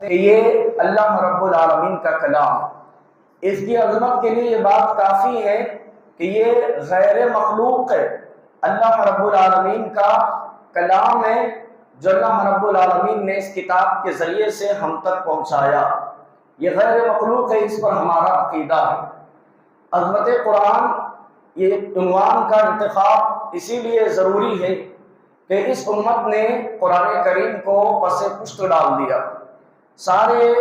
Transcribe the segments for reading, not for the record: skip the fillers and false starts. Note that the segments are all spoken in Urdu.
کہ یہ اللہ رب العالمین کا کلام، اس کی عظمت کے لیے یہ بات کافی ہے کہ یہ غیر مخلوق ہے، اللہ رب العالمین کا کلام ہے جو اللہ رب العالمین نے اس کتاب کے ذریعے سے ہم تک پہنچایا۔ یہ غیر مخلوق ہے، اس پر ہمارا عقیدہ ہے۔ عظمت قرآن یہ عنوان کا انتخاب اسی لیے ضروری ہے کہ اس امت نے قرآن کریم کو پس پشت ڈال دیا۔ سارے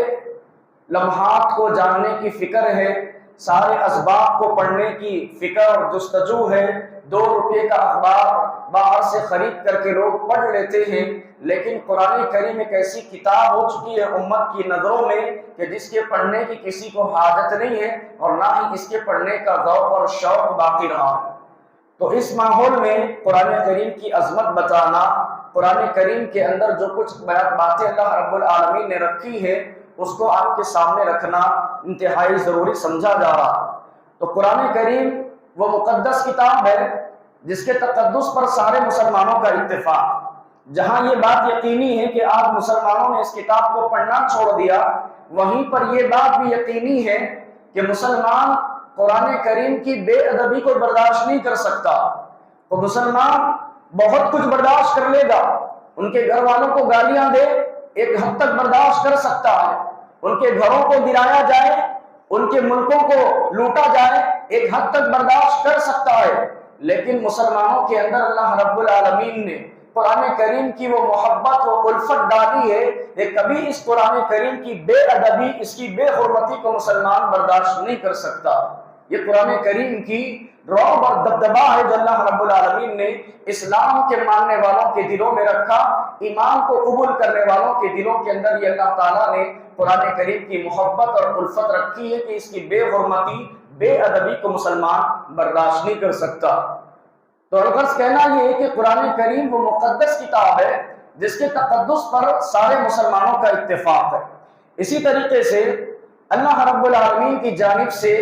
لمحات کو جاننے کی فکر ہے، سارے اسباب کو پڑھنے کی فکر اور جستجو ہے۔ 2 روپے کا اخبار باہر سے خرید کر کے لوگ پڑھ لیتے ہیں، لیکن قرآن کریم ایک ایسی کتاب ہو چکی ہے امت کی نظروں میں کہ جس کے پڑھنے کی کسی کو حاجت نہیں ہے اور نہ ہی اس کے پڑھنے کا ذوق اور شوق باقی رہا۔ تو اس ماحول میں قرآن کریم کی عظمت بتانا، قرآن کریم کے اندر جو کچھ باتیں اللہ رب العالمین نے رکھی ہے اس کو آپ کے سامنے رکھنا انتہائی ضروری سمجھا جا رہا۔ تو قرآن کریم وہ مقدس کتاب ہے جس کے تقدس پر سارے مسلمانوں کا اتفاق۔ جہاں یہ بات یقینی ہے کہ آج مسلمانوں نے اس کتاب کو پڑھنا چھوڑ دیا، وہیں پر یہ بات بھی یقینی ہے کہ مسلمان قرآن کریم کی بے ادبی کو برداشت نہیں کر سکتا۔ تو مسلمان بہت کچھ برداشت کر لے گا، ان کے گھر والوں کو گالیاں دے ایک حد تک برداشت کر سکتا ہے، ان کے گھروں کو گرایا جائے، ان کے ملکوں کو لوٹا جائے ایک حد تک برداشت کر سکتا ہے، لیکن مسلمانوں کے اندر اللہ رب العالمین نے قرآن کریم کی وہ محبت و الفت ڈالی ہے کہ کبھی اس قرآن کریم کی بے ادبی، اس کی بے حرمتی کو مسلمان برداشت نہیں کر سکتا۔ یہ قرآن کریم کی رعب اور دبدبا ہے جو اللہ رب العالمین نے اسلام کے ماننے والوں کے دلوں میں رکھا، ایمان کو قبول کرنے والوں کے دلوں کے اندر یہ اللہ تعالیٰ نے قرآن کریم کی محبت اور الفت رکھی ہے کہ اس کی بے حرمتی، بے ادبی کو مسلمان برداشت نہیں کر سکتا۔ تو الغرض کہنا یہ ہے کہ قرآن کریم وہ مقدس کتاب ہے جس کے تقدس پر سارے مسلمانوں کا اتفاق ہے۔ اسی طریقے سے اللہ رب العالمین کی جانب سے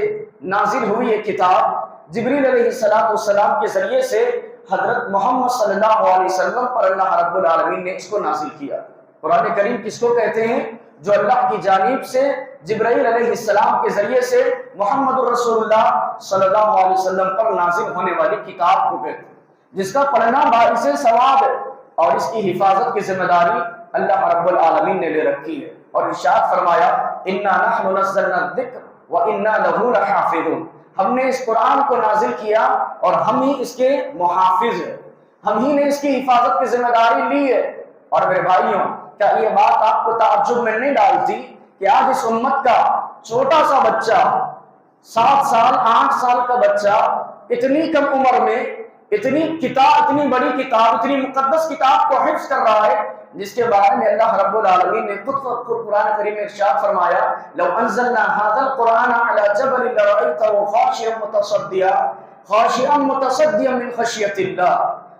نازل ہوئی یہ کتاب جبریل علیہ السلام کے ذریعے سے حضرت محمد صلی اللہ علیہ وسلم پر اللہ رب العالمین نے اس کو نازل کیا۔ قرآن کریم کس کو کہتے ہیں؟ جو اللہ کی جانب سے جبرائیل علیہ السلام کے ذریعے سے محمد رسول اللہ صلی اللہ علیہ وسلم پر نازل ہونے والی کتاب کو کہتے ہیں، جس کا پڑھنا باعث ثواب ہے اور اس کی حفاظت کی ذمہ داری اللہ رب العالمین نے لے رکھی ہے۔ اور ارشاد فرمایا اِنَّا نَحْنُ نَزَّلْنَا الذِّكْرَ وَإِنَّا لَهُ لَحَافِظُونَ، ہم نے اس قرآن کو نازل کیا اور ہم ہی اس کے محافظ ہیں، ہم ہی نے اس کی حفاظت کی ذمہ داری لی ہے۔ اور میرے بھائیوں، کیا یہ بات آپ کو تعجب میں نہیں ڈالتی کہ آج اس امت کا چھوٹا سا بچہ، 7 سال 8 سال کا بچہ اتنی کم عمر میں اتنی بڑی کتاب، اتنی مقدس کتاب کو حفظ کر رہا ہے، جس کے بارے میں اللہ رب العالمین نے خود قرآن کریم میں ارشاد فرمایا لو انزلنا هذا القرآن على جبل لرأيته خاشعا متصدعا من خشیۃ اللہ،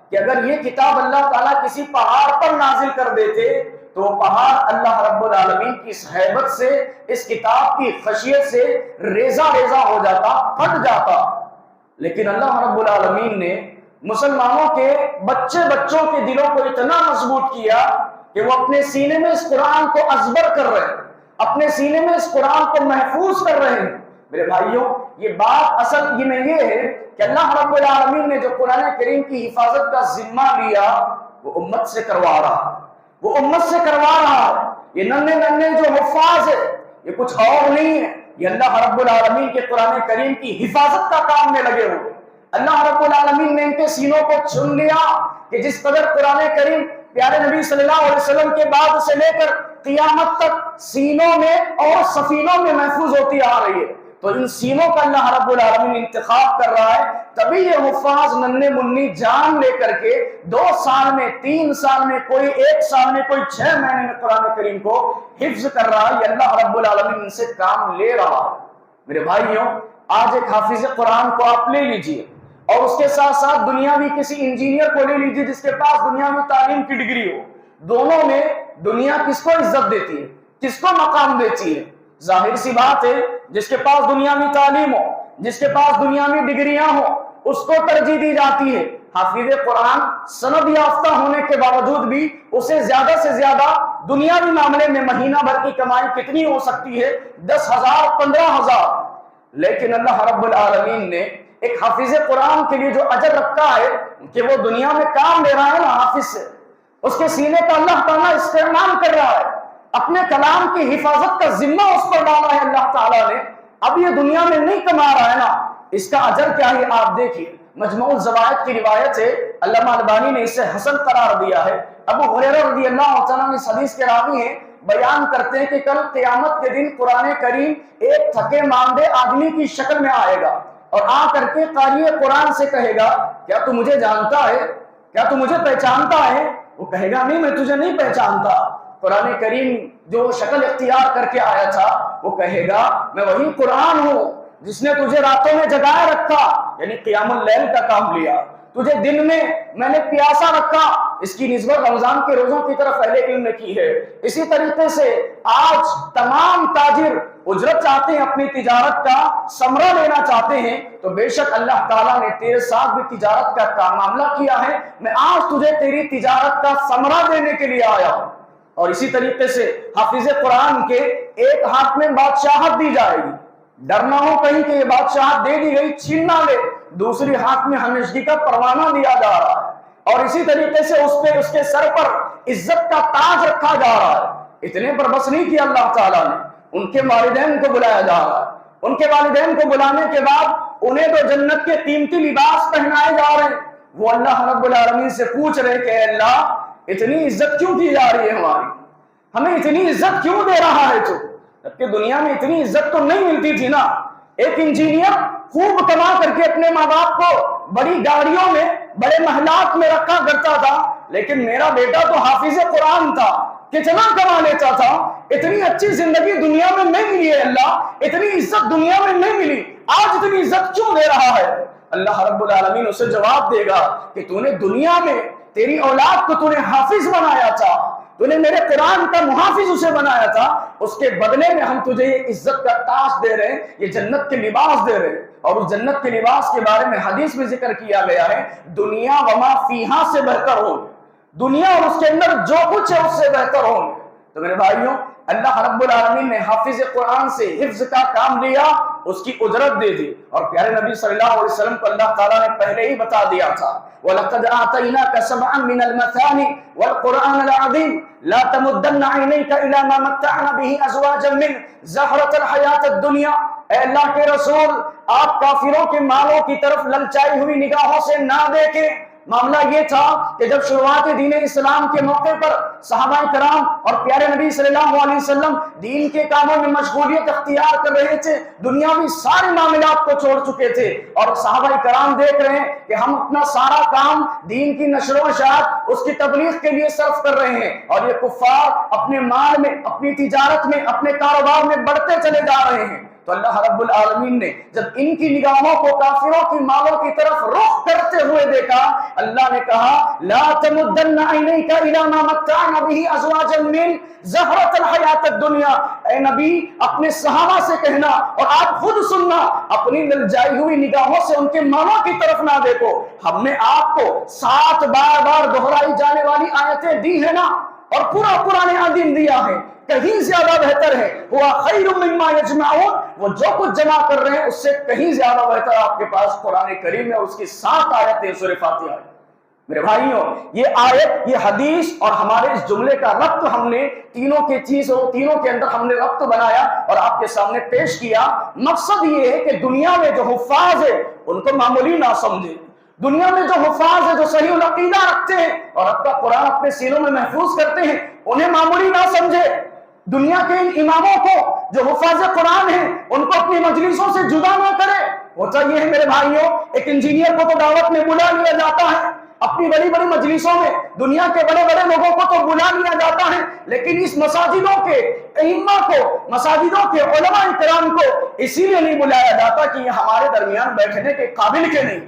کہ اگر یہ کتاب اللہ تعالیٰ کسی پہاڑ پر نازل کر دیتے تو وہ پہاڑ اللہ رب العالمین کی اس ہیبت سے، اس کتاب کی خشیت سے ریزہ ریزہ ہو جاتا، پھٹ جاتا۔ لیکن اللہ رب العالمین نے مسلمانوں کے بچوں کے دلوں کو اتنا مضبوط کیا کہ وہ اپنے سینے میں اس قرآن کو ازبر کر رہے ہیں، اپنے سینے میں اس قرآن کو محفوظ کر رہے ہیں۔ میرے بھائیوں، یہ بات اصل یہ میں یہ ہے کہ اللہ رب العالمین نے جو قرآن کریم کی حفاظت کا ذمہ لیا وہ امت سے کروا رہا، وہ امت سے کروا رہا ہے۔ یہ ننھے جو حفاظ ہے یہ کچھ اور نہیں ہے، یہ اللہ رب العالمین کے قرآن کریم کی حفاظت کا کام میں لگے ہوئے۔ اللہ رب العالمین نے ان کے سینوں کو چن لیا کہ جس قدر قرآن کریم پیارے نبی صلی اللہ علیہ وسلم کے بعد سے لے کر قیامت تک سینوں میں اور سفینوں میں محفوظ ہوتی آ رہی ہے، تو ان سینوں کا اللہ رب العالمین انتخاب کر رہا ہے۔ تبھی یہ حفاظ ننھے منی جان لے کر کے 2 سال میں، 3 سال میں، کوئی 1 سال میں، کوئی 6 مہینے میں قرآن کریم کو حفظ کر رہا ہے۔ یہ اللہ رب العالمین ان سے کام لے رہا ہے۔ میرے بھائیوں، آج ایک حافظ قرآن کو آپ لے لیجئے اور اس کے ساتھ ساتھ دنیاوی کسی انجینئر کو لے لیجئے جس کے پاس دنیاوی تعلیم کی ڈگری ہو، دونوں میں دنیا کس کو عزت دیتی ہے، کس کو مقام دیتی ہے؟ ظاہر سی بات ہے جس کے پاس دنیاوی تعلیم ہو، جس کے پاس دنیاوی ڈگریاں ہو، اس کو ترجیح دی جاتی ہے۔ حافظ قرآن سند یافتہ ہونے کے باوجود بھی اسے زیادہ سے زیادہ دنیاوی معاملے میں مہینہ بھر کی کمائی کتنی ہو سکتی ہے؟ 10,000 15,000۔ لیکن اللہ رب العالمین نے ایک حافظ قرآن کے لیے جو اجر رکھا ہے کہ وہ دنیا میں کام لے رہا ہے نا حافظ سے، اس کے سینے کا اللہ تعالیٰ استعمال کر رہا ہے، اپنے کلام کی حفاظت کا ذمہ اس پر ڈالا ہے اللہ تعالیٰ نے، اب یہ دنیا میں نہیں کما رہا ہے نا، اس کا اجر کیا ہے آپ دیکھیے۔ مجموع الزوائد کی روایت ہے، علامہ البانی نے اسے حسن قرار دیا ہے۔ ابو ہریرہ رضی اللہ تعالیٰ عنہ اس حدیث کے راوی ہیں، بیان کرتے ہیں کہ کل قیامت کے دن قرآن کریم ایک تھکے ماندے آدمی کی شکل میں آئے گا اور آ کر کے قاری قرآن سے کہے گا کیا تو مجھے جانتا ہے؟ کیا تو مجھے پہچانتا ہے؟ وہ کہے گا نہیں، میں تجھے نہیں پہچانتا۔ قرآن کریم جو شکل اختیار کر کے آیا تھا وہ کہے گا میں وہی قرآن ہوں جس نے تجھے راتوں میں جگائے رکھا، یعنی قیام اللیل کا کام لیا، تجھے دن میں نے پیاسا رکھا۔ اس کی نسبت رمضان کے روزوں کی طرف اہل علم نے کی ہے۔ اسی طریقے سے آج تمام تاجر اجرت چاہتے ہیں، اپنی تجارت کا ثمرہ لینا چاہتے ہیں، تو بے شک اللہ تعالیٰ نے تیرے ساتھ بھی تجارت کا معاملہ کیا ہے، میں آج تجھے تیری تجارت کا ثمرہ دینے کے لیے آیا ہوں۔ اور اسی طریقے سے حافظ قرآن کے ایک ہاتھ میں بادشاہت دی جائے گی، ڈر نہ ہو کہیں کہ یہ بادشاہت دے دی گئی چھین نہ لے، دوسری ہاتھ میں ہمیشگی کا پروانہ دیا جا رہا ہے، اور اسی طریقے سے اس کے سر پر عزت کا تاج رکھا جا رہا ہے۔ اتنے پر بس نہیں کیا اللہ تعالیٰ نے، ان کے والدین کو بلایا جا رہا ہے، ان کے والدین کو بلانے کے بعد انہیں تو جنت کے قیمتی لباس پہنائے جا رہے ہیں، وہ اللہ رب العالمین سے پوچھ رہے کہ اے اللہ اتنی عزت کیوں کی جا رہی ہے ہماری، ہمیں اتنی عزت کیوں دے رہا ہے تو؟ جبکہ دنیا میں اتنی عزت تو نہیں ملتی تھی نا۔ ایک انجینئر خوب کما کر کے اپنے ماں باپ کو بڑی گاڑیوں میں بڑے محلات میں رکھا کرتا تھا، لیکن میرا بیٹا تو حافظ قرآن تھا، کتنا کما لیتا تھا، اتنی اچھی زندگی دنیا میں نہیں ملی ہے اللہ، اتنی عزت دنیا میں نہیں ملی، آج اتنی عزت کیوں دے رہا ہے؟ اللہ رب العالمین اسے جواب دے گا کہ تو نے دنیا میں تیری اولاد کو تو نے حافظ بنایا تھا، تو نے میرے قرآن کا محافظ اسے بنایا تھا، اس کے بدلے میں ہم تجھے یہ عزت کا تاج دے رہے ہیں، یہ جنت کے لباس دے رہے ہیں۔ اور اس جنت کے لباس کے بارے میں حدیث میں ذکر کیا گیا ہے دنیا وما فیہا سے بہتر ہو، دنیا اور اس کے اندر جو کچھ ہے اس سے بہتر ہو۔ تو میرے بھائیوں اللہ رب العالمین نے حافظ قرآن سے حفظ کا کام لیا، اس کی اجرت دے دی، اور پیارے نبی صلی اللہ علیہ وسلم کو اللہ تعالیٰ نے پہلے ہی بتا دیا تھا وَلَقَدْ آتَيْنَاكَ سَبْعًا مِنَ الْمَثَانِ وَالْقُرْآنَ الْعَظِيمَ لَا تَمُدَّنَّ عَيْنَيْكَ إِلَىٰ مَا مَتَّعْنَا بِهِ أَزْوَاجًا مِّنْ زَهْرَةَ الْحَيَاةِ الدُّنْيَا۔ اے اللہ کے رسول آپ کافروں کے مالوں کی طرف للچائی ہوئی نگاہوں سے نہ دیکھیں۔ معاملہ یہ تھا کہ جب شروعات دین اسلام کے موقع پر صحابہ کرام اور پیارے نبی صلی اللہ علیہ وسلم دین کے کاموں میں مشغولیت اختیار کر رہے تھے، دنیاوی سارے معاملات کو چھوڑ چکے تھے، اور صحابہ کرام دیکھ رہے ہیں کہ ہم اپنا سارا کام دین کی نشر و اشاعت اس کی تبلیغ کے لیے صرف کر رہے ہیں، اور یہ کفار اپنے مال میں، اپنی تجارت میں، اپنے کاروبار میں بڑھتے چلے جا رہے ہیں۔ تو اللہ رب العالمین نے جب ان کی نگاہوں کو کافروں کی مالوں کی طرف رخ کرتے ہوئے دیکھا، اللہ نے کہا لا تمدن عینیک الی ما متعنا به ازواجا من زہرۃ الحیات الدنیا۔ اے نبی اپنے صحابہ سے کہنا اور آپ خود سننا، اپنی للجائی ہوئی نگاہوں سے ان کے مالوں کی طرف نہ دیکھو۔ ہم نے آپ کو 7 بار دہرائی جانے والی آیتیں دی ہیں نا، اور پورا قرآن عظیم دیا ہے، کہیں زیادہ بہتر ہے، ہوا خیر مما یجمعون، وہ جو کچھ جمع کر رہے ہیں اس سے کہیں زیادہ بہتر آپ کے پاس قرآن کریم ہے، اس کی 7 آیتیں سورہ فاتحہ۔ میرے بھائیوں یہ آیت، یہ حدیث اور ہمارے اس جملے کا ربط ہم نے تینوں کے اندر ہم نے ربط بنایا اور آپ کے سامنے پیش کیا۔ مقصد یہ ہے کہ دنیا میں جو حفاظ ہے ان کو معمولی نہ سمجھے، دنیا میں جو حفاظ ہے، جو صحیح العقیدہ رکھتے ہیں اور رب کا قرآن اپنے سینوں میں محفوظ کرتے ہیں، انہیں معمولی نہ سمجھے۔ دنیا کے ان اماموں کو جو حفاظ قرآن ہیں ان کو اپنی مجلسوں سے جدا نہ کرے۔ ہوتا یہ ہے میرے بھائیوں، ایک انجینئر کو تو دعوت میں بلا لیا جاتا ہے، اپنی بڑی بڑی مجلسوں میں دنیا کے بڑے بڑے لوگوں کو تو بلا لیا جاتا ہے، لیکن اس مساجدوں کے ائمہ کو، مساجدوں کے علماء کرام کو اسی لیے نہیں بلایا جاتا کہ یہ ہمارے درمیان بیٹھنے کے قابل کے نہیں،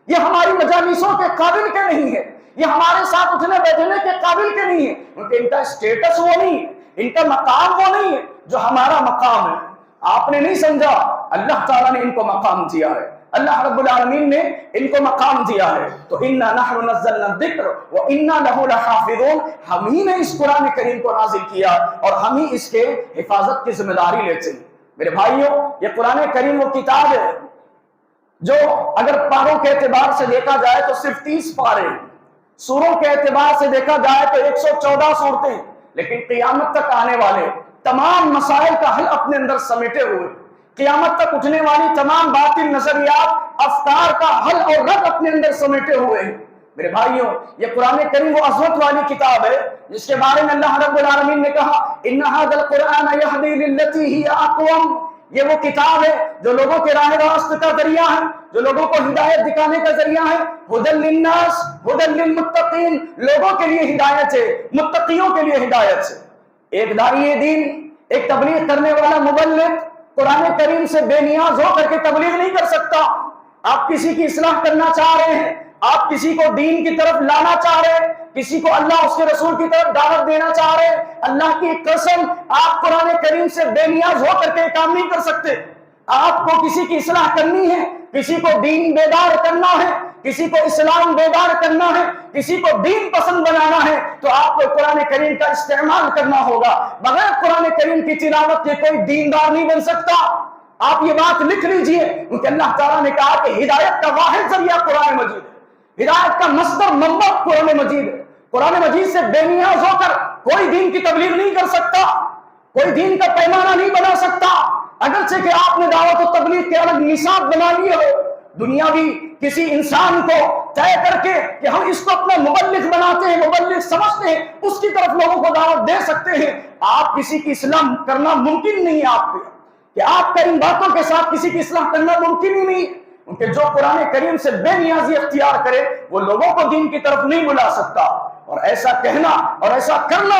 یہ ہماری مجالسوں کے قابل کے نہیں ہے، یہ ہمارے ساتھ اٹھنے بیٹھنے کے قابل کے نہیں ہے، کیونکہ ان کا اسٹیٹس وہ نہیں ہے، ان کا مقام وہ نہیں ہے جو ہمارا مقام ہے۔ آپ نے نہیں سمجھا، اللہ تعالیٰ نے ان کو مقام دیا ہے، اللہ رب العالمین نے ان کو مقام دیا ہے. تو اِنَّا نَحْنُ نَزَّلْنَا الذِّكْرَ وَإِنَّا لَهُ لَحَافِظُونَ. ہم ہی نے اس قرآن کریم کو نازل کیا اور ہم ہی اس کے حفاظت کی ذمہ داری لیتے ہیں. میرے بھائیوں، یہ قرآن کریم وہ کتاب ہے جو اگر پاروں کے اعتبار سے دیکھا جائے تو صرف 30 پارے، سوروں کے اعتبار سے دیکھا جائے تو 114 سورتیں، لیکن قیامت تک آنے والے تمام مسائل کا حل اپنے اندر سمیٹے ہوئے، قیامت تک اٹھنے والی تمام باطل نظریات، افکار کا حل اور رد اپنے اندر سمیٹے ہوئے ہیں. میرے بھائیوں، یہ قرآن کریم وہ عظمت والی کتاب ہے جس کے بارے میں اللہ رب العالمین نے کہا ان ھذا القرآن یہدی للتی ہی اقوم. یہ وہ کتاب ہے جو لوگوں کے راہ راست کا ذریعہ ہے، جو لوگوں کو ہدایت دکھانے کا ذریعہ ہے. ھدی للناس ھدی للمتقین، لوگوں کے لیے ہدایت ہے، متقیوں کے لیے ہدایت ہے. ایک داعی دین، ایک تبلیغ کرنے والا مبلغ قرآن کریم سے بے نیاز ہو کر کے تبلیغ نہیں کر سکتا. آپ کسی کی اصلاح کرنا چاہ رہے ہیں، آپ کسی کو دین کی طرف لانا چاہ رہے ہیں، کسی کو اللہ اس کے رسول کی طرف دعوت دینا چاہ رہے ہیں، اللہ کی قسم آپ قرآن کریم سے بے نیاز ہو کر کے کام نہیں کر سکتے. آپ کو کسی کی اصلاح کرنی ہے، کسی کو دین بیدار کرنا ہے، کسی کو اسلام بیدار کرنا ہے، کسی کو دین پسند بنانا ہے، تو آپ کو قرآن کریم کا استعمال کرنا ہوگا. بغیر قرآن کریم کی تلاوت کے کوئی دیندار نہیں بن سکتا. آپ یہ بات لکھ لیجئے، کیونکہ اللہ تعالیٰ نے کہا کہ ہدایت کا واحد ذریعہ قرآن مجید ہے، ہدایت کا مصدر منبع قرآن مجید ہے. قرآن مجید سے بے نیاز ہو کر کوئی دین کی تبلیغ نہیں کر سکتا، کوئی دین کا پیمانہ نہیں بنا سکتا. اگرچہ کہ آپ نے دعوت و تبلیغ کے الگ نصاب بنا لیے ہو، دنیاوی کسی انسان کو طے کر کے کہ ہم اس کو اپنا مبلغ بناتے ہیں، مبلغ سمجھتے ہیں، اس کی طرف لوگوں کو دعوت دے سکتے ہیں. آپ کسی کی اصلاح کرنا ممکن نہیں ہے، آپ کو کہ آپ کا ان باتوں کے ساتھ کسی کی اصلاح کرنا ممکن ہی نہیں. کیونکہ جو قرآن کریم سے بے نیازی اختیار کرے وہ لوگوں کو دین کی طرف نہیں بلا سکتا. اور ایسا کہنا اور ایسا کرنا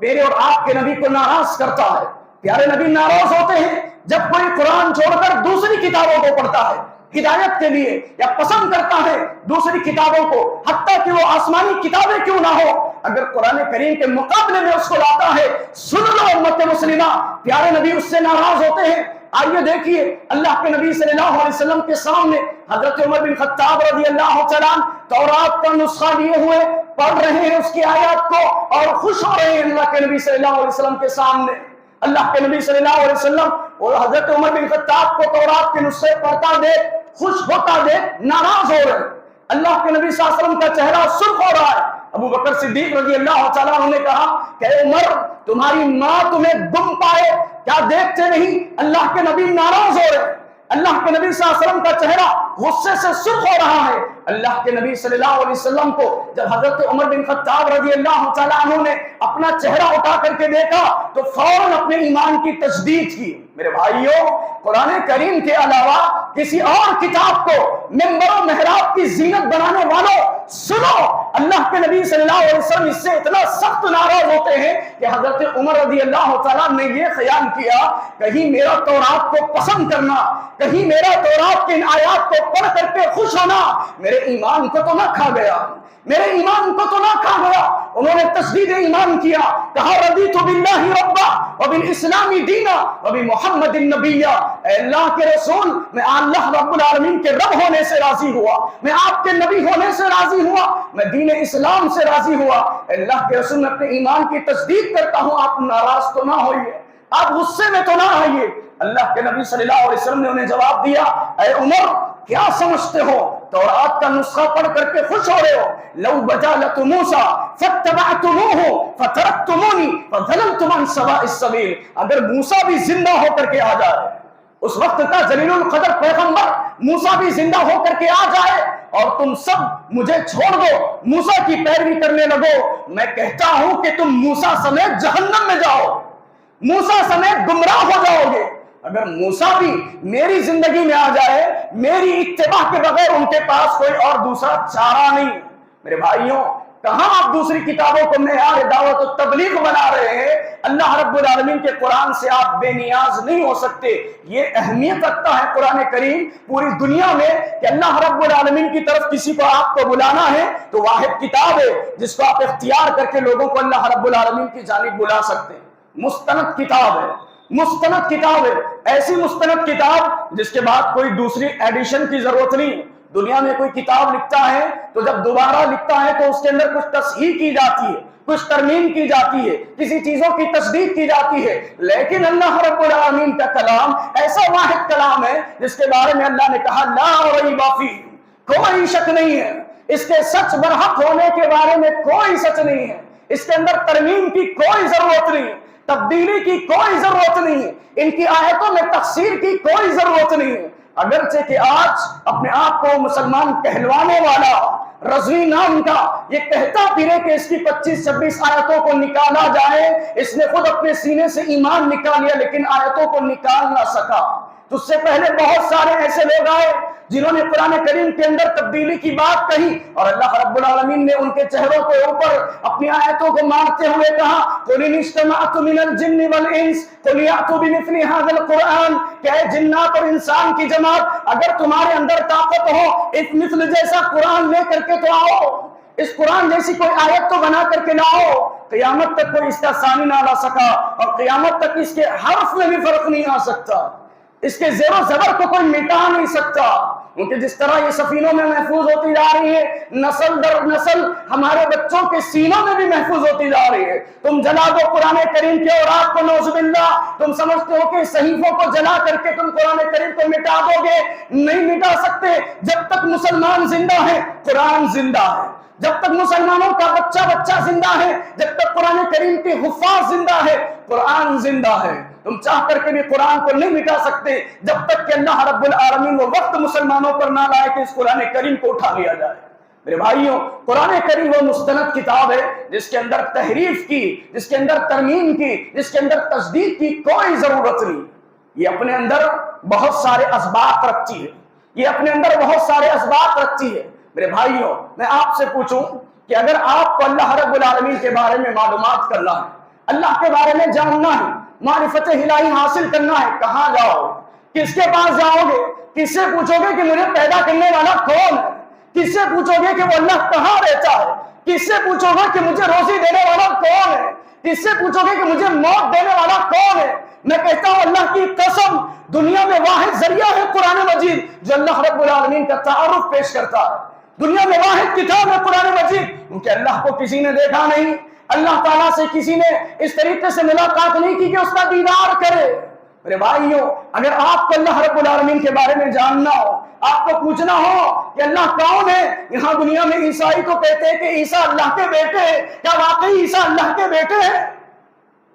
میرے اور آپ کے نبی کو ناراض کرتا ہے. پیارے نبی ناراض ہوتے ہیں جب کوئی قرآن چھوڑ کر دوسری کتابوں کو پڑھتا ہے ہدایت کے لیے، یا پسند کرتا ہے دوسری کتابوں کو، حتیٰ کہ وہ آسمانی کتابیں کیوں نہ ہو. اگر قرآن کریم کے مقابلے میں اس کو لاتا ہے، سن لو امت مسلمہ، پیارے نبی اس سے ناراض ہوتے ہیں. آئیے دیکھیے اللہ کے نبی صلی اللہ علیہ وسلم کے سامنے حضرت عمر بن خطاب رضی اللہ تعالیٰ تورات کا نسخہ لیے ہوئے پڑھ رہے ہیں اس کی آیات کو اور خوش ہو رہے ہیں اللہ کے نبی صلی اللہ علیہ وسلم کے سامنے. اللہ کے نبی صلی اللہ علیہ وسلم اور حضرت عمر بن خطاب کو تورات کے نسخے پڑھتا دیکھ، خوش ہوتا دیکھ ناراض ہو رہے ہیں. اللہ کے نبی صلی اللہ علیہ وسلم کا چہرہ سرخ ہو رہا ہے. ابو بکر صدیق رضی اللہ تعالیٰ عنہ نے کہا کہ اے عمر، تمہاری ماں تمہیں گم پائے، کیا دیکھتے نہیں؟ اللہ کے نبی ناراض ہو رہے ہیں. اللہ کے نبی صلی اللہ علیہ وسلم کا چہرہ غصے سے سرخ ہو رہا ہے. اللہ کے نبی صلی اللہ علیہ وسلم کو جب حضرت عمر بن خطاب رضی اللہ تعالیٰ عنہ نے اپنا چہرہ اٹھا کر کے دیکھا تو فوراً اپنے ایمان کی تجدید کی. میرے بھائیوں، قرآن کریم کے علاوہ کسی اور کتاب کو منبر و محراب کی زینت بنانے والوں سنو، اللہ کے نبی صلی اللہ علیہ وسلم اس سے اتنا سخت ناراض ہوتے ہیں کہ حضرت عمر رضی اللہ تعالیٰ نے یہ خیال کیا کہیں میرا تورات کو پسند کرنا، کہیں میرا تورات کے ان آیات کو پڑھ کر کے خوش ہونا میرے ایمان کو تو نہ کھا گیا، میرے ایمان کو تو نہ کھا گیا. انہوں نے تجدید ایمان کیا، کہا رضیت باللہ ربا وبالاسلام دینا وبمحمد النبی. اے اللہ کے رسول، میں اللہ رب العالمین کے رب ہونے سے راضی ہوا، میں آپ کے نبی ہونے سے راضی ہوا، میں دین اسلام سے راضی ہوا. اے اللہ کے رسول، میں اپنے ایمان کی تجدید کرتا ہوں، آپ ناراض تو نہ ہوئیے، آپ غصے میں تو نہ آئیے. اللہ کے نبی صلی اللہ علیہ وسلم نے انہیں جواب دیا، اے عمر کیا سمجھتے ہو؟ تورات کا نسخہ پڑھ کر کے خوش ہو رہے ہو. لو بجالت موسیٰ فاتبعتموہ فترکتمونی فظلمتم عن سواء السبیل. اگر موسیٰ بھی زندہ ہو کر کے آ جائے، اس وقت کا جلیل القدر پیغمبر موسیٰ بھی زندہ ہو کر کے آ جائے اور تم سب مجھے چھوڑ دو، موسیٰ کی پیروی کرنے لگو، میں کہتا ہوں کہ تم موسیٰ سمیت جہنم میں جاؤ، موسیٰ سمیت گمراہ ہو جاؤ گے. اگر موسیٰ بھی میری زندگی میں آ جائے، میری اتباع کے بغیر ان کے پاس کوئی اور دوسرا چارہ نہیں. میرے بھائیوں، کہاں آپ دوسری کتابوں کو معیار دعوت و تبلیغ بنا رہے ہیں؟ اللہ رب العالمین کے قرآن سے آپ بے نیاز نہیں ہو سکتے. یہ اہمیت رکھتا ہے قرآن کریم پوری دنیا میں کہ اللہ رب العالمین کی طرف کسی کو آپ کو بلانا ہے تو واحد کتاب ہے جس کو آپ اختیار کر کے لوگوں کو اللہ رب العالمین کی جانب بلا سکتے ہیں. مستند کتاب ہے، مستند کتاب ہے، ایسی مستند کتاب جس کے بعد کوئی دوسری ایڈیشن کی ضرورت نہیں۔ دنیا میں کوئی کتاب لکھتا ہے تو جب دوبارہ لکھتا ہے تو اس کے اندر کچھ تصحیح کی جاتی ہے، کچھ ترمیم کی جاتی ہے، کسی چیزوں کی تصدیق کی جاتی ہے، لیکن اللہ رب العالمین کا کلام ایسا واحد کلام ہے جس کے بارے میں اللہ نے کہا لا ریب فیہ، کوئی شک نہیں ہے، اس کے سچ برحق ہونے کے بارے میں کوئی سچ نہیں ہے، اس کے اندر ترمیم کی کوئی ضرورت نہیں، تبدیلی کی کوئی ضرورت نہیں ہے، ان کی آیتوں میں تفسیر کی کوئی ضرورت نہیں ہے۔ اگرچہ کہ آج اپنے آپ کو مسلمان کہلوانے والا رضوی نام کا یہ کہتا پھرے کہ اس کی 25-26 آیتوں کو نکالا جائے، اس نے خود اپنے سینے سے ایمان نکال لیا لیکن آیتوں کو نکال نہ سکا۔ تو اس سے پہلے بہت سارے ایسے لوگ آئے جنہوں نے قرآن کریم کے اندر تبدیلی کی بات کہی، اور اللہ رب العالمین نے ان کے چہروں کے اوپر اپنی آیتوں کو مارتے ہوئے کہا قُلْ إِنِ اجْتَمَعْتُ مِنَ الْجِنِّ وَالْإِنسِ قُلْ يَأْتُوا بِمِثْلِ هَذَا الْقُرْآنِ، کہ اے جنات اور انسان کی جماعت، اگر تمہارے اندر طاقت ہو اس مثل جیسا قرآن لے کر کے تو آؤ، اس قرآن جیسی کوئی آیت تو بنا کر کے لاؤ۔ قیامت تک کوئی اس کا ثانی نہ لا سکا، اور قیامت تک اس کے حرف میں بھی فرق نہیں آ سکتا، اس کے زیر و زبر کو کوئی مٹا نہیں سکتا، کیونکہ جس طرح یہ سفینوں میں محفوظ ہوتی جا رہی ہے، نسل در نسل ہمارے بچوں کے سینوں میں بھی محفوظ ہوتی جا رہی ہے۔ تم جلا دو قرآن کریم کے اوراق کو، نعوذ باللہ، تم سمجھتے ہو کہ صحیفوں کو جلا کر کے تم قرآن کریم کو مٹا دو گے، نہیں مٹا سکتے۔ جب تک مسلمان زندہ ہے قرآن زندہ ہے، جب تک مسلمانوں کا بچہ بچہ زندہ ہے، جب تک قرآن کریم کے حفاظ زندہ ہے قرآن زندہ ہے۔ تم چاہ کر کے بھی قرآن کو نہیں مٹا سکتے جب تک کہ اللہ رب العالمین وہ وقت مسلمانوں پر نہ لائے کہ اس قرآن کریم کو اٹھا لیا جائے۔ میرے بھائیوں، قرآن کریم وہ مستند کتاب ہے جس کے اندر تحریف کی، جس کے اندر ترمیم کی، جس کے اندر تجدید کی کوئی ضرورت نہیں۔ یہ اپنے اندر بہت سارے اسباق رکھتی ہے، یہ اپنے اندر بہت سارے اسباق رکھتی ہے۔ میرے بھائیوں، میں آپ سے پوچھوں کہ اگر آپ کو اللہ رب العالمین کے بارے میں معلومات کرنا ہے، اللہ کے بارے میں جاننا ہے، معرفت الہی حاصل کرنا ہے، کہاں جاؤ گے؟ کس کے پاس جاؤ گے؟ کس سے پوچھو گے کہ مجھے پیدا کرنے والا کون ہے؟ کس سے پوچھو گے کہ وہ اللہ کہاں رہتا ہے؟ کس سے پوچھو گے کہ مجھے روزی دینے والا کون ہے؟ کس سے پوچھو گے کہ مجھے موت دینے والا کون ہے؟ میں کہتا ہوں اللہ کی قسم، دنیا میں واحد ذریعہ ہے قرآن مجید جو اللہ رب العالمین کا تعارف پیش کرتا ہے۔ دنیا میں واحد کتاب ہے قرآن مجید، کیونکہ اللہ کو کسی نے دیکھا نہیں، اللہ تعالیٰ سے کسی نے اس طریقے سے ملاقات نہیں کی کہ اس کا دیدار کرے۔ میرے بھائیوں، اگر آپ کو اللہ رب العالمین کے بارے میں جاننا ہو، آپ کو پوچھنا ہو کہ اللہ کون ہے، یہاں دنیا میں عیسائی تو کہتے ہیں کہ عیسیٰ اللہ کے بیٹے ہیں، کیا واقعی عیسیٰ اللہ کے بیٹے ہیں؟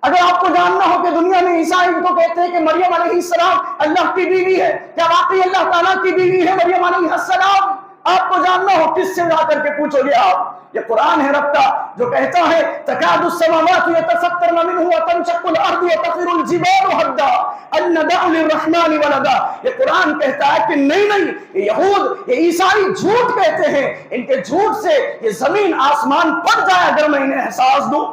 اگر آپ کو جاننا ہو کہ دنیا میں عیسائی تو کہتے ہیں کہ مریم علیہ السلام اللہ کی بیوی ہے، کیا واقعی اللہ تعالیٰ کی بیوی ہے مریم علیہ السلام؟ آپ کو جاننا ہو کس سے جا کر کے پوچھو گے آپ؟ یہ قرآن ہے رب کا جو کہتا ہے تکاد السماوات یتفطرن منہ وتنشق الارض وتخر الجبال هدا ان ندع للرحمن ولدا۔ یہ قرآن کہتا ہے کہ نہیں، یہ یہود، یہ عیسائی جھوٹ کہتے ہیں، ان کے جھوٹ سے یہ زمین آسمان پھٹ جائے اگر میں انہیں احساس دوں،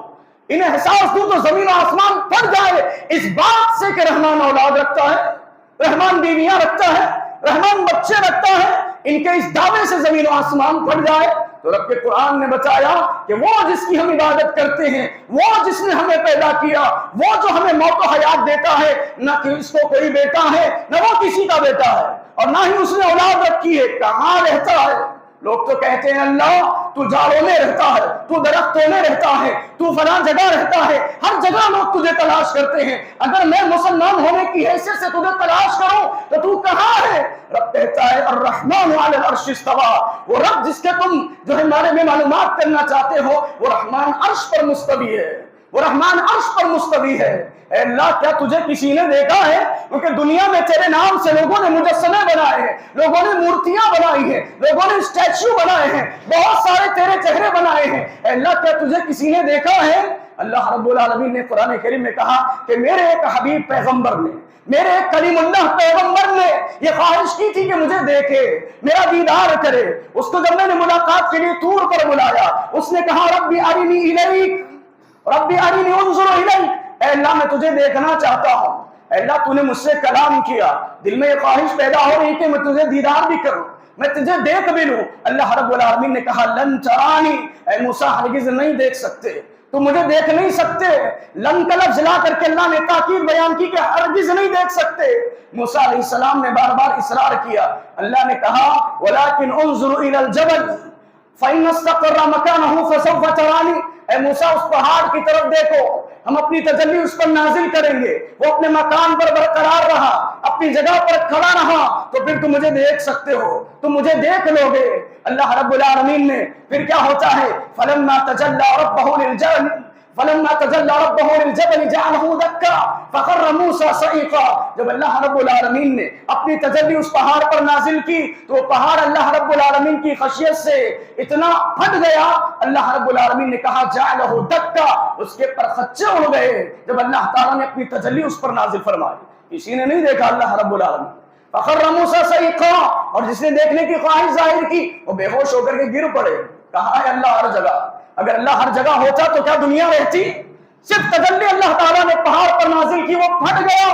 انہیں احساس دوں تو زمین و آسمان پھٹ جائے اس بات سے کہ رحمان اولاد رکھتا ہے، رحمان بیویاں رکھتا ہے، رحمان بچے رکھتا ہے، ان کے اس دعوے سے زمین و آسمان پھٹ جائے۔ تو رب کے قرآن نے بتایا کہ وہ جس کی ہم عبادت کرتے ہیں، وہ جس نے ہمیں پیدا کیا، وہ جو ہمیں موت و حیات دیتا ہے، نہ کہ اس کو کوئی بیٹا ہے نہ وہ کسی کا بیٹا ہے، اور نہ ہی اس نے اولاد رکھی ہے، کہاں رہتا ہے؟ لوگ تو کہتے ہیں اللہ تو جھاڑوں میں رہتا ہے، تو درختوں میں رہتا ہے، تو فلاں جگہ رہتا ہے، ہر جگہ لوگ تجھے تلاش کرتے ہیں، اگر میں مسلمان ہونے کی حیثیت سے تجھے تلاش کروں تو تو کہاں ہے؟ رب کہتا ہے الرحمن علی العرش استوى، وہ رب جس کے تم جو ہے بارے میں معلومات کرنا چاہتے ہو وہ رحمان عرش پر مستوی ہے، وہ رحمان عرش پر مستوی ہے۔ اے اللہ کیا تجھے کسی نے دیکھا ہے؟ کیونکہ دنیا میں تیرے نام سے لوگوں نے مجسمے بنائے ہیں، لوگوں نے مورتیاں بنائی ہیں، لوگوں نے اسٹیچو بنائے ہیں، بہت سارے تیرے چہرے بنائے ہیں، اے اللہ کیا تجھے کسی نے دیکھا ہے؟ اللہ رب العالمین نے قرآن کریم میں کہا کہ میرے ایک حبیب پیغمبر نے، میرے ایک کلیم اللہ پیغمبر نے یہ خواہش کی تھی کہ مجھے دیکھے، میرا دیدار کرے۔ اس کو جب میں نے ملاقات کے لیے طور پر بلایا، اس نے کہا ربی ارنی الیک، ربی ارنی انظر الیک، اے اللہ میں تجھے دیکھنا چاہتا ہوں۔ اے اللہ تو نے مجھ سے کلام کیا، دل میں یہ خواہش پیدا ہو رہی کہ میں تجھے دیدار بھی کروں، میں تجھے دیکھ بھی لوں۔ اللہ رب العالمین نے کہا لن ترانی، اے موسیٰ ہرگز نہیں دیکھ سکتے، تم مجھے دیکھ نہیں سکتے. لن کا لفظ لا کر کے اللہ نے تاکید بیان کی کہ ہرگز نہیں دیکھ سکتے. موسیٰ علیہ السلام نے بار بار اصرار کیا. اللہ نے کہا وَلَكِنْ انظُرْ إِلَى الْجَبَلِ فَإِنَّ اسْتَقَرَّ مَكَانَهُ فَسَوْفَ تَرَانِي. اے موسیٰ اس پہاڑ کی طرف دیکھو, ہم اپنی تجلی اس پر نازل کریں گے, وہ اپنے مکان پر برقرار رہا, اپنی جگہ پر کھڑا رہا, تو پھر تم مجھے دیکھ سکتے ہو, تم مجھے دیکھ لو گے. اللہ رب العالمین نے پھر کیا ہوتا ہے, فَلَمَّا تَجَلَّى رَبَّهُ لِلْجَبَلِ فَلَمَّا تَجَلَّى رَبَّهُ لِلْجَبَلِ جَعَلَهُ دَكًّا فَخَرَّ مُوسَىٰ صَعِقًا. جب اللہ رب العالمین نے اپنی تجلی اس پہاڑ پر نازل کی تو وہ پہاڑ اللہ رب العالمین کی خشیت سے اتنا پھٹ گیا. اللہ رب العالمین نے کہا جَعَلَهُ دَكًّا, اس کے پر خچے اڑ گئے جب اللہ تعالیٰ نے اپنی تجلی اس پر نازل فرمائی. کسی نے نہیں دیکھا اللہ رب العالمین. فَخَرَّ مُوسَىٰ صَعِقًا, اور جس نے دیکھنے کی خواہش ظاہر کی وہ بے ہوش ہو کر کے گر پڑے. کہا ہے اللہ ہر جگہ. اگر اللہ ہر جگہ ہوتا تو کیا دنیا رہتی؟ صرف تجلی اللہ تعالیٰ نے پہاڑ پر نازل کی, وہ پھٹ گیا.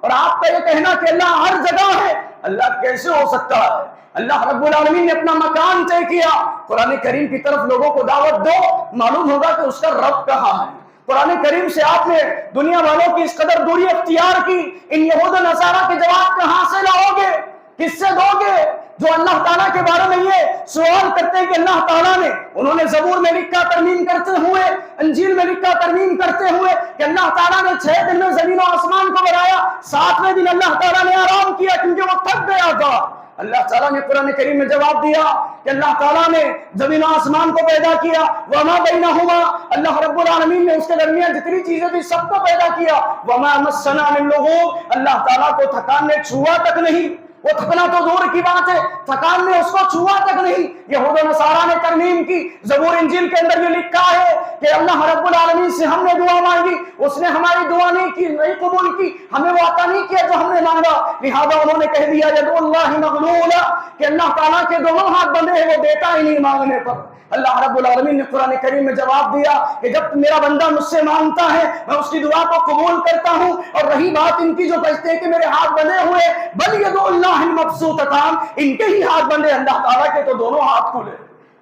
اور آپ کا یہ کہنا کہ اللہ ہر جگہ ہے, اللہ کیسے ہو سکتا ہے؟ اللہ رب العالمین نے اپنا مکان طے کیا. قرآن کریم کی طرف لوگوں کو دعوت دو, معلوم ہوگا کہ اس کا رب کہاں ہے. قرآن کریم سے آپ نے دنیا والوں کی اس قدر دوری اختیار کی, ان یہود و نصارہ کے جواب کہاں سے لاؤ گے, کس سے دو گے؟ جو اللہ تعالیٰ کے بارے میں یہ سوال کرتے ہیں کہ اللہ تعالیٰ نے, انہوں نے زبور میں لکھا ترمیم کرتے ہوئے, انجیل میں لکھا ترمیم کرتے ہوئے کہ اللہ تعالیٰ نے 6 دن میں زمین و آسمان کو بنایا, 7ویں دن اللہ تعالیٰ نے آرام کیا کیونکہ وہ تھک گیا تھا. اللہ تعالیٰ نے قرآن کریم میں جواب دیا کہ اللہ تعالیٰ نے زمین و آسمان کو پیدا کیا, وما بینہما, اللہ رب العالمین نے اس کے درمیان جتنی چیزیں تھی سب کو پیدا کیا, وما مسنا من لغوب, اللہ تعالیٰ کو تھکان نے چھوا تک نہیں. وہ تھکنا تو دور کی بات ہے, تھکان نے اس کو چھوا تک نہیں. یہود و نصارہ نے ترمیم کی, زبور انجیل کے اندر یہ لکھا ہے کہ اللہ رب العالمین سے ہم نے دعا مانگی, اس نے ہماری دعا نہیں کی, نہیں قبول کی, ہمیں وہ عطا نہیں کیا جو ہم نے مانگا. لہذا انہوں نے کہہ دیا یدعو اللہ مغلولا, کہ اللہ تعالیٰ کے دونوں ہاتھ بندھے ہیں, وہ دیتا ہی نہیں مانگنے پر. اللہ رب العالمین نے قرآن کریم میں جواب دیا کہ جب میرا بندہ مجھ سے مانگتا ہے میں اس کی دعا کو قبول کرتا ہوں. اور رہی بات ان کی جو کہتے ہیں کہ میرے ہاتھ بندھے ہوئے, بل یدعو اللہ مبسوطتان, ان کے ہی ہاتھ بندھے, اللہ تعالیٰ کے تو دونوں ہاتھ کھلے,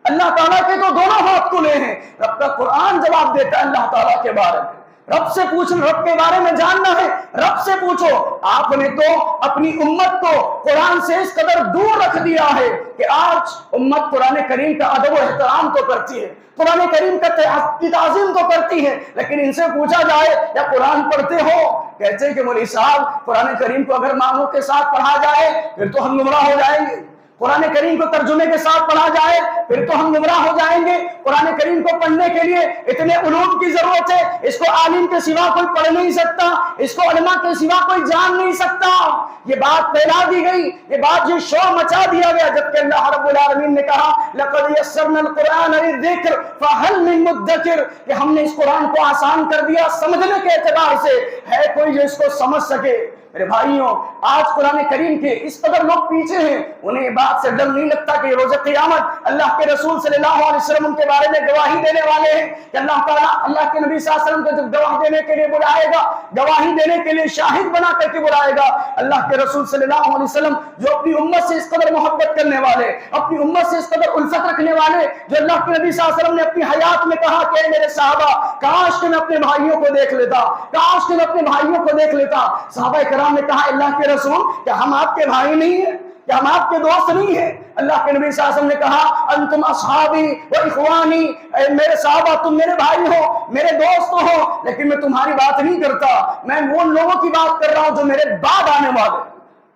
اللہ تعالیٰ کے تو دونوں ہاتھ کھلے ہیں. رب کا قرآن جواب دیتا ہے اللہ تعالیٰ کے بارے میں. رب سے پوچھنا, رب کے بارے میں جاننا ہے, رب سے پوچھو. آپ نے تو اپنی امت کو قرآن سے اس قدر دور رکھ دیا ہے کہ آج امت قرآن کریم کا ادب و احترام تو کرتی ہے, قرآن کریم کی تعظیم تو کرتی ہے, لیکن ان سے پوچھا جائے یا قرآن پڑھتے ہو, کہتے ہیں کہ مولوی صاحب قرآن کریم کو اگر معنوں کے ساتھ پڑھا جائے پھر تو ہم گمراہ ہو جائیں گے, قرآن کریم کو ترجمے کے ساتھ پڑھا جائے پھر تو ہم گمراہ ہو جائیں گے. قرآن کریم کو پڑھنے کے لیے اتنے علوم کی ضرورت ہے, اس کو عالم کے سوا کوئی پڑھ نہیں سکتا, اس کو علماء کے سوا کوئی جان نہیں سکتا. یہ بات پھیلا دی گئی, یہ بات یہ شور مچا دیا گیا, جبکہ اللہ رب العالمین نے کہا لقد یسرنا القرآن للذکر فہل من مدکر, کہ ہم نے اس قرآن کو آسان کر دیا سمجھنے کے اعتبار سے, ہے کوئی جو اس کو سمجھ سکے. میرے بھائیوں, آج قرآن کریم کے اس قدر لوگ پیچھے ہیں, انہیں بات سے ڈر نہیں لگتا کہ روز قیامت اللہ کے رسول صلی اللہ علیہ وسلم ان کے بارے میں گواہی دینے والے ہیں, کہ اللہ تعالیٰ اللہ کے نبی صلی اللہ علیہ وسلم کو جب گواہ دینے کے لیے بلائے گا, گواہی دینے کے لیے شاہد بنا کر کے بلائے گا. اللہ کے رسول صلی اللہ علیہ وسلم جو اپنی امت سے اس قدر محبت کرنے والے, اپنی امت سے اس قدر الفت رکھنے والے, جو اللہ کے نبی صلی اللہ علیہ وسلم نے اپنی حیات میں کہا کہ میرے صحابہ کاش کہ میں اپنے بھائیوں کو دیکھ لیتا, کاش کہ میں اپنے بھائیوں کو دیکھ لیتا. صحابہ کرام نے کہا اللہ کے رسول کیا ہم آپ کے بھائی نہیں ہیں, کیا ہم آپ کے دوست نہیں ہیں؟ اللہ کے نبی صلی اللہ علیہ وسلم نے کہا انتم اصحابی و اخوانی, میرے صحابہ تم میرے بھائی ہو, میرے دوست ہو, لیکن میں تمہاری بات نہیں کرتا, میں ان لوگوں کی بات کر رہا ہوں جو میرے بعد آنے والے.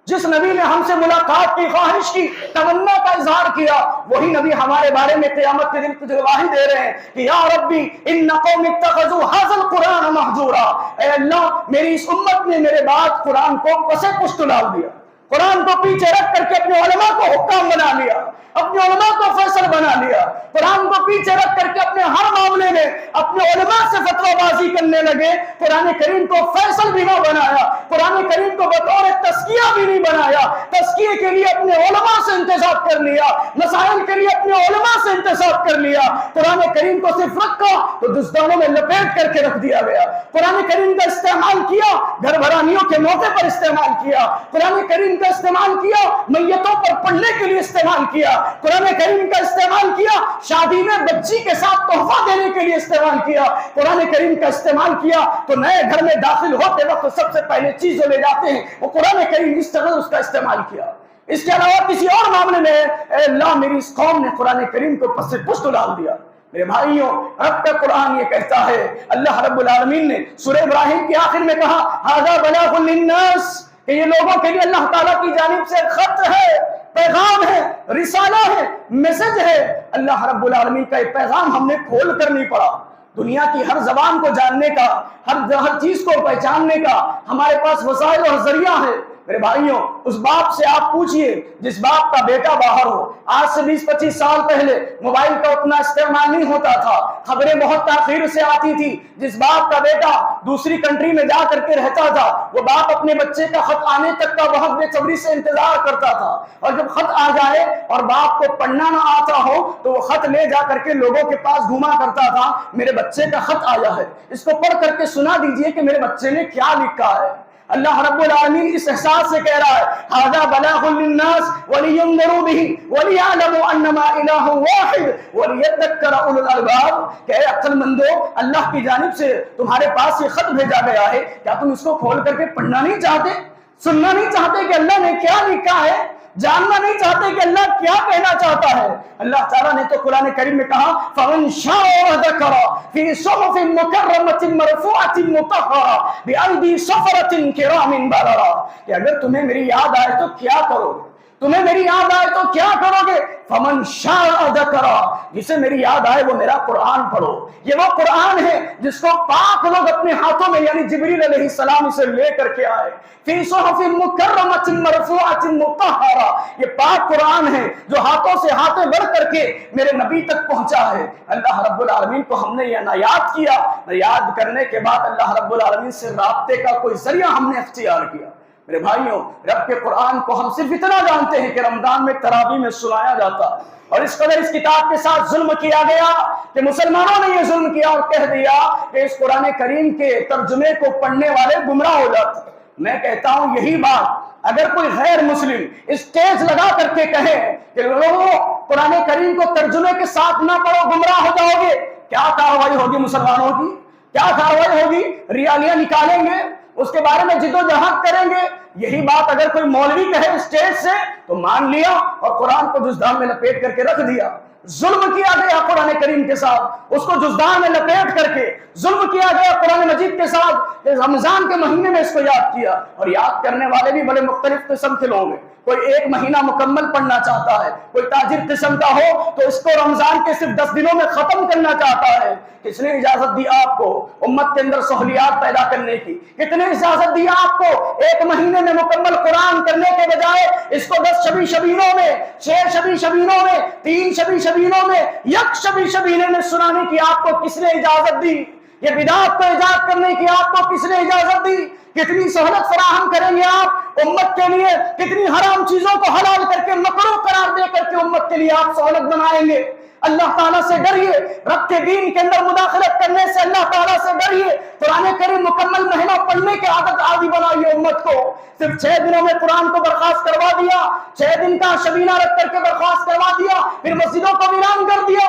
جس نبی نے ہم سے ملاقات کی خواہش کی, تمنا کا اظہار کیا, وہی نبی ہمارے بارے میں قیامت کے دن کچھ گواہی دے رہے ہیں کہ یا ربی ان قوم اتخذوا ھذا القرآن مہجورا, اے اللہ میری اس امت نے میرے بعد قرآن کو پسے پشت ڈال دیا, قرآن کو پیچھے رکھ کر کے اپنے علماء کو حکام بنا لیا, اپنے علماء کو فیصل بنا لیا, قرآن کو پیچھے رکھ کر کے اپنے ہر معاملے میں اپنے علماء سے فتوی بازی کرنے لگے, قرآن کریم کو فیصل بھی نہ بنایا, قرآن کریم کو بطور تسکیہ تزکیہ بھی نہیں بنایا، تزکیے کے لیے اپنے علماء سے انتخاب کر لیا، مسائل کے لیے اپنے علماء سے انتخاب کر لیا، قرآن کریم کو صرف رکھا تو دستانوں میں لپیٹ کر کے رکھ دیا گیا، قرآن کریم کا استعمال کیا گھر بھرانیوں کے موقع پر استعمال کیا، قرآن کریم کا استعمال کیا میتوں پر پڑھنے کے لیے استعمال کیا، قرآن کریم کا استعمال کیا شادی میں بچی کے ساتھ تحفہ دینے کے لیے استعمال کیا، قرآن کریم کا استعمال کیا تو نئے گھر میں داخل ہوتے وقت سب سے پہلے چیز جو لے جاتے ہیں وہ قرآن کریم، اس طرح اس کا استعمال کیا۔ اس کے علاوہ کسی اور معاملے میں اے اللہ میری اس قوم نے قرآن کریم کو پس سے پشت ڈال دیا۔ میرے بھائیوں، رب کا قرآن یہ کہتا ہے، اللہ رب العالمین نے سورہ ابراہیم کے آخر میں کہا ھذا بلاغ للناس، کہ یہ لوگوں کے لیے اللہ تعالیٰ کی جانب سے خط ہے، پیغام ہے، رسالہ ہے، میسج ہے۔ اللہ رب العالمین کا یہ پیغام ہم نے کھول کر نہیں پڑھا، دنیا کی ہر زبان کو جاننے کا، ہر چیز کو پہچاننے کا ہمارے پاس وسائل اور ذریعہ ہے۔ میرے بھائیوں، اس باپ سے آپ پوچھئے جس باپ کا بیٹا باہر ہو، آج سے 20-25 سال پہلے موبائل کا اتنا استعمال نہیں ہوتا تھا، خبریں بہت تاخیر سے آتی تھی، جس باپ کا بیٹا دوسری کنٹری میں جا کر کے رہتا تھا، وہ باپ اپنے بچے کا خط آنے تک کا بہت بے صبری سے انتظار کرتا تھا، اور جب خط آ جائے اور باپ کو پڑھنا نہ آتا ہو تو وہ خط لے جا کر کے لوگوں کے پاس گھوما کرتا تھا، میرے بچے کا خط آیا ہے، اس کو پڑھ کر کے سنا دیجئے کہ میرے بچے نے کیا لکھا ہے۔ اللہ رب العالمین اس احساس سے کہہ رہا ہے ھذا بلاغ للناس ولینذروا به وليعلموا انما الہ واحد وليذکر اولو الالباب، کہ اے عقل مندو، اللہ کی جانب سے تمہارے پاس یہ خط بھیجا گیا ہے، کیا تم اس کو کھول کر کے پڑھنا نہیں چاہتے، سننا نہیں چاہتے کہ اللہ نے کیا لکھا ہے، جاننا نہیں چاہتے کہ اللہ کیا کہنا چاہتا ہے؟ اللہ تعالیٰ نے تو قرآن کریم میں کہا فَمَنْ شَاءَ ذَكَرَ فِي صُحُفٍ مُكَرَّمَةٍ مَرْفُوعَةٍ مُطَهَّرَةٍ بِأَيْدِي سَفَرَةٍ كِرَامٍ بَرَرَةٍ، کہ اگر تمہیں میری یاد آئے تو کیا کرو گے، تمہیں میری یاد آئے تو کیا کرو گے؟ فَمَنْ شَاءَ ذَكَرَ، جسے میری یاد آئے وہ میرا قرآن پڑھو۔ یہ وہ قرآن ہے جس کو پاک لوگ اپنے ہاتھوں میں یعنی جبریل علیہ السلام اسے لے کر کے آئے، فی صحف مکرمۃ مرفوعۃ مطہرہ، یہ پاک قرآن ہے جو ہاتھوں سے ہاتھیں بڑھ کر کے میرے نبی تک پہنچا ہے۔ اللہ رب العالمین کو ہم نے یہ نہ یاد کیا، نہ یاد کرنے کے بعد اللہ رب العالمین سے رابطے کا کوئی ذریعہ ہم نے اختیار کیا۔ میرے بھائیوں، رب کے قرآن کو ہم صرف اتنا جانتے ہیں کہ رمضان میں تراویح میں سنایا جاتا ہے، اور اس قدر اس کتاب کے ساتھ ظلم کیا گیا کہ مسلمانوں نے یہ ظلم کیا اور کہہ دیا کہ اس قرآن کریم کے ترجمے کو پڑھنے والے گمراہ ہو جاتے ہیں۔ میں کہتا ہوں یہی بات اگر کوئی غیر مسلم اسٹیج لگا کر کے کہے کہ لوگوں قرآن کریم کو ترجمے کے ساتھ نہ پڑھو گمراہ ہو جاؤ گے، کیا کارروائی ہوگی مسلمانوں کی؟ کیا کارروائی ہوگی؟ ریالیاں نکالیں گے، اس کے بارے میں جدوجہد کریں گے۔ یہی بات اگر کوئی مولوی کہے اسٹیج سے تو مان لیا اور قرآن کو جزدان میں لپیٹ کر کے رکھ دیا۔ ظلم کیا گیا قرآن کریم کے ساتھ، اس کو جزدان میں لپیٹ کر کے ظلم کیا گیا قرآن مجید کے ساتھ۔ رمضان کے مہینے میں اس کو یاد کیا، اور یاد کرنے والے بھی بڑے مختلف قسم کے لوگ ہیں، کوئی ایک مہینہ مکمل پڑھنا چاہتا ہے، کوئی تاجر قسم کا ہو تو اس کو رمضان کے صرف 10 دنوں میں ختم کرنا چاہتا ہے۔ کس نے اجازت دی آپ کو امت کے اندر سہولیات پیدا کرنے کی؟ کتنے اجازت دی آپ کو ایک مہینے میں مکمل قرآن کرنے کے بجائے اس کو 10 شبی شبینوں میں، 6 شبی شبینوں میں، 3 شبی شبینوں میں، 1 شبی شبینے میں سنانے کی آپ کو کس نے اجازت دی؟ یہ بدعت کو ایجاد کرنے کی آپ کو کس نے اجازت دی؟ کتنی سہولت فراہم کریں گے آپ امت کے لیے، کتنی حرام چیزوں کو حلال کر کے مکروہ قرار دے کر کے امت کے لیے آپ سہولت بنائیں گے۔ اللہ تعالیٰ سے ڈریے، رب کے دین کے اندر مداخلت کرنے سے اللہ تعالیٰ سے ڈریے۔ قرآن کریم مکمل مہینہ پڑھنے کی عادت عادی بنائیے امت کو۔ صرف 6 دنوں میں قرآن کو برخاست کروا دیا، 6 دن کا شبینہ رکھ کر کے برخاست کروا دیا، پھر مسجدوں کو ویران کر دیا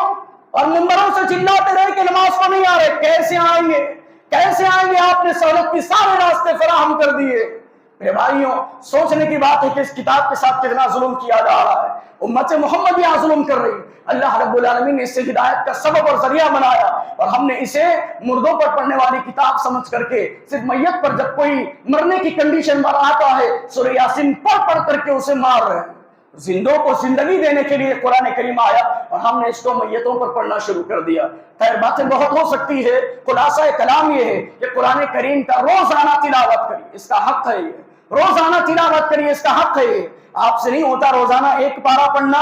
اور منبروں سے چلاتے رہے کہ نماز کو نہیں آ رہے۔ کیسے آئیں گے؟ کیسے آئیں گے؟ آپ نے سہولت کی سارے راستے فراہم کر دیے۔ میرے بھائیوں، سوچنے کی بات ہے کہ اس کتاب کے ساتھ کتنا ظلم کیا جا رہا ہے۔ امت محمد یہاں ظلم کر رہی، اللہ رب العالمین نے اس سے ہدایت کا سبب اور ذریعہ بنایا، اور ہم نے اسے مردوں پر پڑھنے والی کتاب سمجھ کر کے صرف میت پر جب کوئی مرنے کی کنڈیشن پر آتا ہے سورہ یاسین پڑھ کر کے اسے مار رہے ہیں۔ زندوں کو زندگی دینے کے لیے قرآن کریم آیا اور ہم نے اس کو میتوں پر پڑھنا شروع کر دیا۔ خیر باتیں بہت ہو سکتی ہے، خلاصہ کلام یہ ہے کہ قرآن کریم کا روزانہ تلاوت کریے، اس کا حق ہے، یہ روزانہ تلاوت کریے، اس کا حق ہے۔ آپ سے نہیں ہوتا روزانہ 1 پارہ پڑھنا۔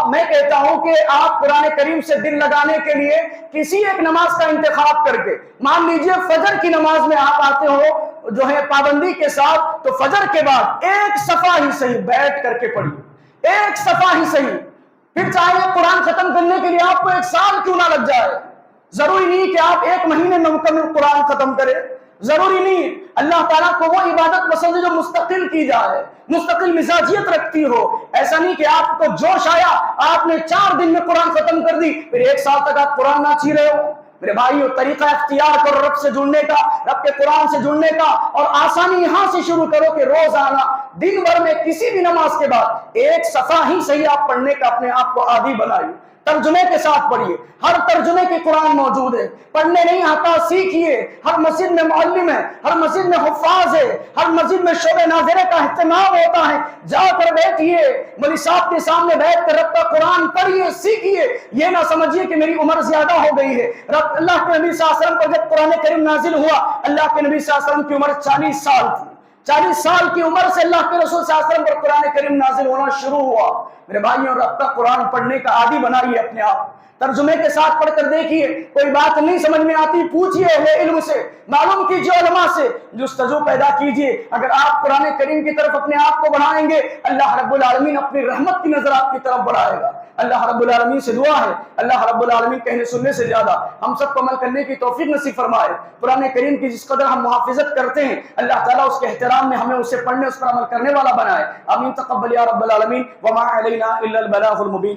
میں کہتا ہوں کہ آپ قرآن کریم سے دل لگانے کے لیے کسی ایک نماز کا انتخاب کر کے، مان لیجئے فجر کی نماز میں آپ آتے ہو جو ہے پابندی کے ساتھ تو فجر کے بعد ایک صفحہ ہی صحیح بیٹھ کر کے پڑھیے، ایک صفحہ ہی صحیح، پھر چاہے قرآن ختم کرنے کے لیے آپ کو 1 سال کیوں نہ لگ جائے، ضروری نہیں کہ آپ 1 مہینے میں مکمل قرآن ختم کریں، ضروری نہیں۔ اللہ تعالیٰ کو وہ عبادت پسند ہے جو مستقل کی جائے، مستقل مزاجیت رکھتی ہو۔ ایسا نہیں کہ آپ کو جوش آیا، آپ نے 4 دن میں قرآن ختم کر دی، پھر 1 سال تک آپ قرآن نہ چی رہے ہو۔ میرے بھائیو، طریقہ اختیار کرو رب سے جڑنے کا، رب کے قرآن سے جڑنے کا، اور آسانی یہاں سے شروع کرو کہ روزانہ دن بھر میں کسی بھی نماز کے بعد 1 صفحہ ہی صحیح آپ پڑھنے کا اپنے آپ کو عادی بنائیے، ترجمے کے ساتھ پڑھیے، ہر ترجمے کے قرآن موجود ہے، پڑھنے نہیں آتا سیکھیے، ہر مسجد میں معلم ہے، ہر مسجد میں حفاظ ہے، ہر مسجد میں شعبہ ناظرہ کا اہتمام ہوتا ہے، جا کر بیٹھیے، مولوی صاحب کے سامنے بیٹھ کر رب کا قرآن پڑھیے، سیکھیے، یہ نہ سمجھیے کہ میری عمر زیادہ ہو گئی ہے۔ رب اللہ کے نبی صلی اللہ علیہ وسلم پر جب قرآن کریم نازل ہوا، اللہ کے نبی صلی اللہ علیہ وسلم کی عمر 40 سال تھی، 40 سال کی عمر سے اللہ کے رسول صلی اللہ علیہ وسلم پر قرآن کریم نازل ہونا شروع ہوا۔ میرے بھائیوں، رب کا قرآن پڑھنے کا عادی بنائیے اپنے آپ، ترجمے کے ساتھ پڑھ کر دیکھیے، کوئی بات نہیں سمجھ میں آتی پوچھیے اہل علم سے، معلوم کیجیے علماء سے، جستجو پیدا کیجیے۔ اگر آپ قرآن کریم کی طرف اپنے آپ کو بڑھائیں گے، اللہ رب العالمین اپنی رحمت کی نظر آپ کی طرف بڑھائے گا۔ اللہ رب العالمین سے دعا ہے، اللہ رب العالمین کہنے سننے سے زیادہ ہم سب کو عمل کرنے کی توفیق نصیب فرمائے۔ قرآن کریم کی جس قدر ہم محافظت کرتے ہیں، اللہ تعالیٰ اس کے احترام میں ہمیں اسے پڑھنے، اس پر عمل کرنے والا بنائے۔ آمین تقبل یا رب العالمین، وما علینا الا البلاغ المبین۔